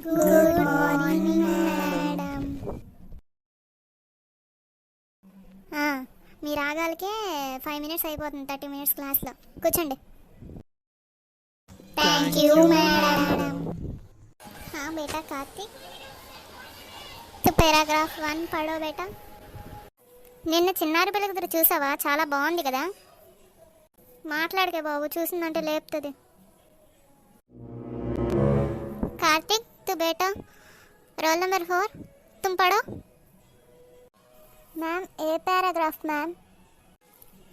Good morning madam. మీ రాగాలకే 5 minutes అయిపోతుంది, 30 minutes క్లాస్లో. కూర్చోండి. Thank you madam. బేటా కార్తీక్, పారాగ్రాఫ్ 1 పడో బేటా. నిన్న చిన్నారి పిల్లకి చూసావా? చాలా బాగుంది కదా. మాట్లాడకే బాబు, చూసిందంటే లేపుతుంది. కార్తిక్ तू बेटा रोल नंबर 4 तुम पढ़ो. మ్యామ్ ఏ పారాగ్రాఫ్ మ్యామ్?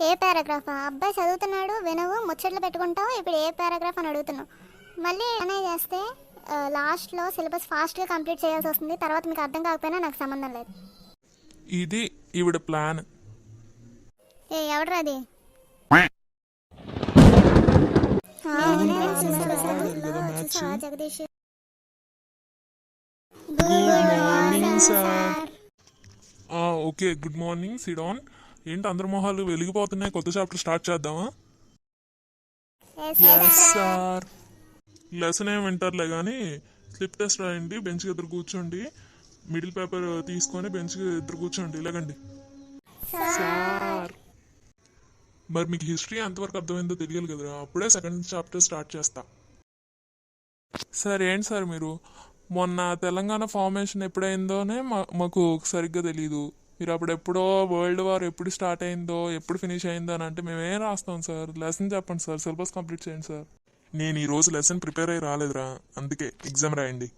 ఏ పారాగ్రాఫా? అబ్బాయి చదువుతున్నాడు, వినవు, ముచ్చట్లు పెట్టుకుంటావు. ఇప్పుడు ఏ పారాగ్రాఫ్ అని అడుగుతున్నావు. మళ్ళీ అనే చేస్తే లాస్ట్లో సిలబస్ ఫాస్ట్గా కంప్లీట్ చేయాల్సి వస్తుంది. తర్వాత మీకు అర్థం కాకపోయినా నాకు సంబంధం లేదు. ఇది ఈవిడ ప్లాన్. ఎవడరా అది? Jagadish. Okay, good morning. SIT on. ఏంటి అందరి మొహాలు వెలిగిపోతున్నాయి? కొత్త చాప్టర్ స్టార్ట్ చేద్దామా? సార్, లెసన్ ఏమి వింటారులే కానీ స్లిప్ టెస్ట్ రాయండి. బెంచ్కి ఎదురు కూర్చోండి. మిడిల్ పేపర్ తీసుకొని బెంచ్కి ఎదురు కూర్చోండి. ఇలాగండి సార్. మరి మీకు హిస్టరీ ఎంతవరకు అర్థమైందో తెలియాలి కదరా, అప్పుడే సెకండ్ చాప్టర్ స్టార్ట్ చేస్తా. సార్ ఏంటి సార్ మీరు మొన్న తెలంగాణ ఫార్మేషన్ ఎప్పుడైందోనే మాకు సరిగ్గా తెలీదు. మీరు అప్పుడు ఎప్పుడో వరల్డ్ వార్ ఎప్పుడు స్టార్ట్ అయిందో ఎప్పుడు ఫినిష్ అయిందో అని అంటే మేమేం రాస్తాం సార్? లెసన్ చెప్పండి సార్, సిలబస్ కంప్లీట్ చేయండి సార్. నేను ఈరోజు లెసన్ ప్రిపేర్ అయ్యి రాలేదురా, అందుకే ఎగ్జామ్ రాయండి.